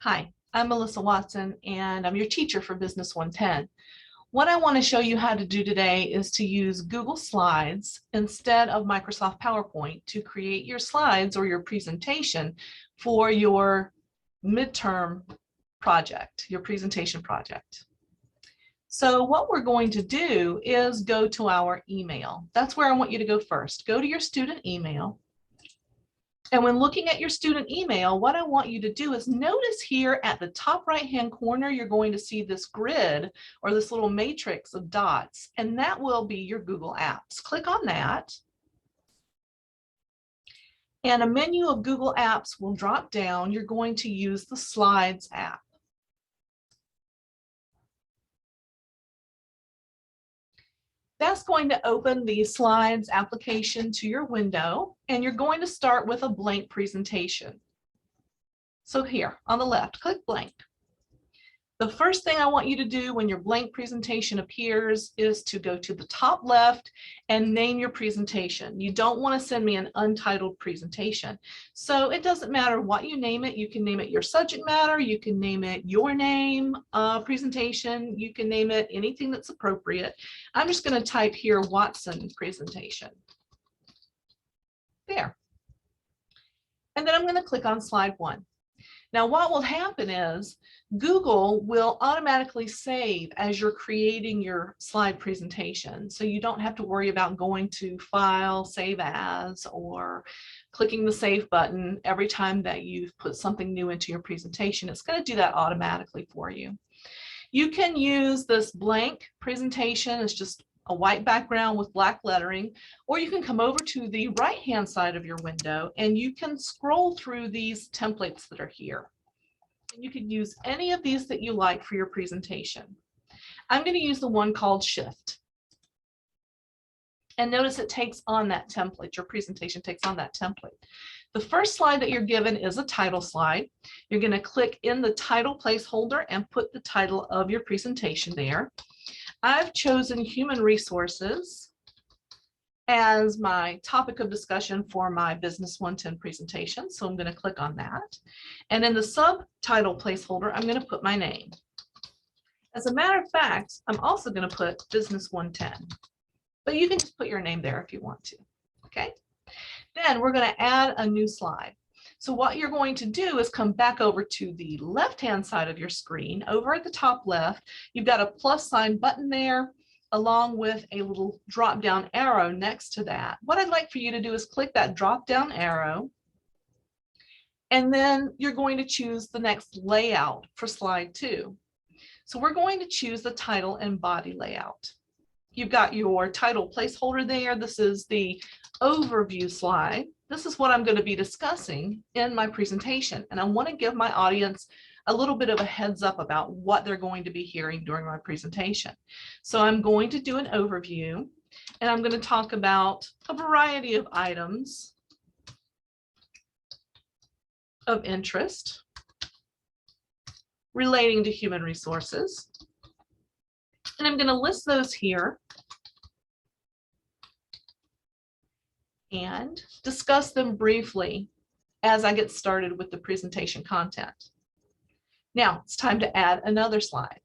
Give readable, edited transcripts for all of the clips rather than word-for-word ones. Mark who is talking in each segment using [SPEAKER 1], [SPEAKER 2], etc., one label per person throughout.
[SPEAKER 1] Hi, I'm Melissa Watson, and I'm your teacher for Business 110. What I want to show you how to do today is to use Google Slides instead of Microsoft PowerPoint to create your slides or your presentation for your midterm project, your presentation project. So what we're going to do is go to our email. That's where I want you to go first. Go to your student email. And when looking at your student email, what I want you to do is notice here at the top right-hand corner, you're going to see this grid or this little matrix of dots, and that will be your Google Apps. Click on that. And a menu of Google Apps will drop down. You're going to use the Slides app. That's going to open the Slides application to your window, and you're going to start with a blank presentation. So here on the left, click blank. The first thing I want you to do when your blank presentation appears is to go to the top left and name your presentation. You don't want to send me an untitled presentation. So it doesn't matter what you name it. You can name it your subject matter. You can name it your name presentation. You can name it anything that's appropriate. I'm just going to type here Watson presentation. There. And then I'm going to click on slide 1. Now what will happen is Google will automatically save as you're creating your slide presentation. So you don't have to worry about going to File, Save As, or clicking the Save button every time that you've put something new into your presentation. It's going to do that automatically for you. You can use this blank presentation. It's just a white background with black lettering, or you can come over to the right-hand side of your window and you can scroll through these templates that are here. And you can use any of these that you like for your presentation. I'm going to use the one called Shift. And notice it takes on that template. Your presentation takes on that template. The first slide that you're given is a title slide. You're going to click in the title placeholder and put the title of your presentation there. I've chosen human resources as my topic of discussion for my Business 110 presentation. So I'm going to click on that. And in the subtitle placeholder, I'm going to put my name. As a matter of fact, I'm also going to put Business 110. But you can just put your name there if you want to. Okay. Then we're going to add a new slide. So what you're going to do is come back over to the left-hand side of your screen. Over at the top left, you've got a plus sign button there, along with a little drop-down arrow next to that. What I'd like for you to do is click that drop-down arrow, and then you're going to choose the next layout for slide 2. So we're going to choose the title and body layout. You've got your title placeholder there. This is the overview slide. This is what I'm going to be discussing in my presentation, and I want to give my audience a little bit of a heads up about what they're going to be hearing during my presentation. So I'm going to do an overview, and I'm going to talk about a variety of items of interest relating to human resources. And I'm going to list those here and discuss them briefly as I get started with the presentation content. Now it's time to add another slide.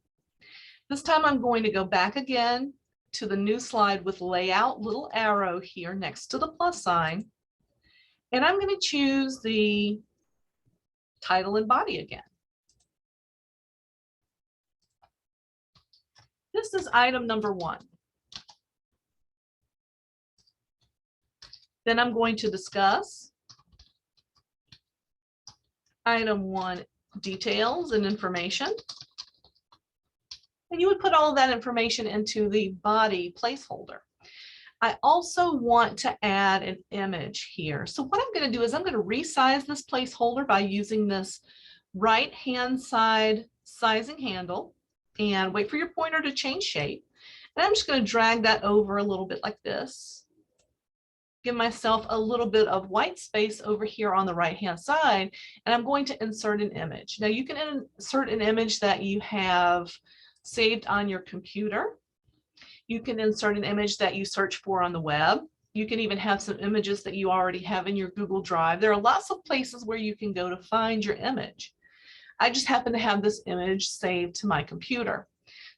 [SPEAKER 1] This time I'm going to go back again to the new slide with layout, little arrow here next to the plus sign, and I'm going to choose the title and body again. This is item number 1. Then I'm going to discuss item 1, details and information. And you would put all of that information into the body placeholder. I also want to add an image here. So what I'm going to do is I'm going to resize this placeholder by using this right-hand side sizing handle and wait for your pointer to change shape. And I'm just going to drag that over a little bit like this. Give myself a little bit of white space over here on the right-hand side, and I'm going to insert an image. Now you can insert an image that you have saved on your computer. You can insert an image that you search for on the web. You can even have some images that you already have in your Google Drive. There are lots of places where you can go to find your image. I just happen to have this image saved to my computer.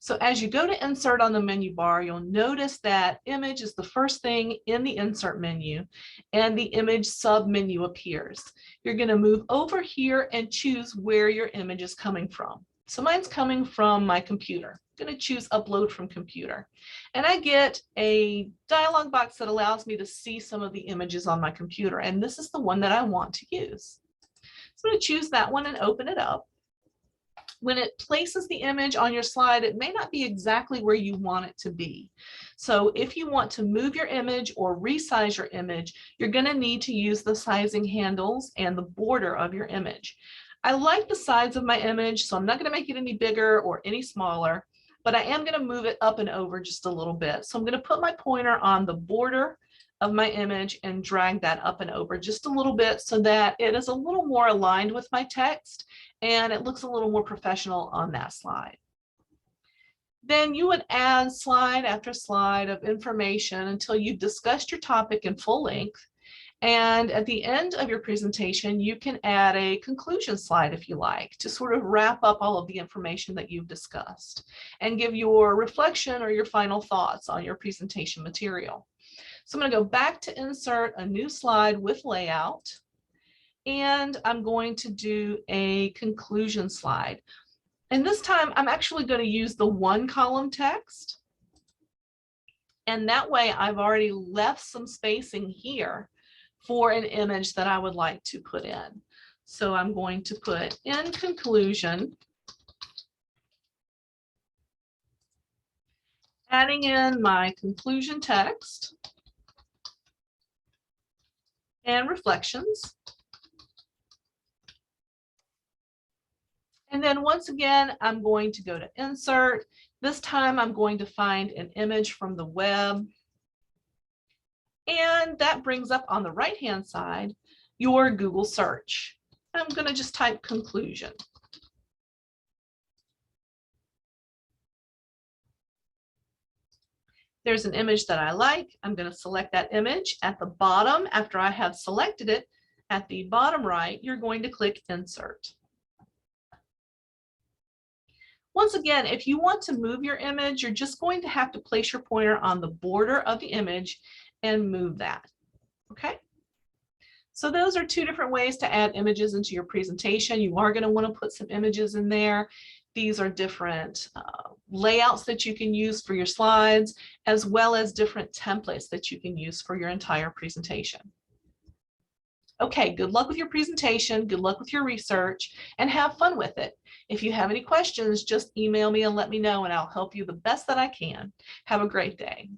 [SPEAKER 1] So as you go to insert on the menu bar, you'll notice that image is the first thing in the insert menu and the image sub menu appears. You're going to move over here and choose where your image is coming from. So mine's coming from my computer. I'm going to choose upload from computer. And I get a dialog box that allows me to see some of the images on my computer. And this is the one that I want to use. So I'm going to choose that one and open it up. When it places the image on your slide, it may not be exactly where you want it to be. So if you want to move your image or resize your image, you're going to need to use the sizing handles and the border of your image. I like the size of my image, so I'm not going to make it any bigger or any smaller, but I am going to move it up and over just a little bit. So I'm going to put my pointer on the border of my image and drag that up and over just a little bit so that it is a little more aligned with my text and it looks a little more professional on that slide. Then you would add slide after slide of information until you've discussed your topic in full length. And at the end of your presentation, you can add a conclusion slide if you like to sort of wrap up all of the information that you've discussed and give your reflection or your final thoughts on your presentation material. So I'm going to go back to insert a new slide with layout. And I'm going to do a conclusion slide. And this time I'm actually going to use the one column text. And that way I've already left some spacing here for an image that I would like to put in. So I'm going to put in conclusion, adding in my conclusion text and reflections. And then once again, I'm going to go to insert. This time I'm going to find an image from the web. And that brings up on the right-hand side your Google search. I'm going to just type conclusion. There's an image that I like. I'm going to select that image. At the bottom, after I have selected it, at the bottom right, you're going to click insert. Once again, if you want to move your image, you're just going to have to place your pointer on the border of the image and move that. Okay? So those are two different ways to add images into your presentation. You are going to want to put some images in there. These are different layouts that you can use for your slides, as well as different templates that you can use for your entire presentation. Okay, good luck with your presentation, good luck with your research, and have fun with it. If you have any questions, just email me and let me know, and I'll help you the best that I can. Have a great day.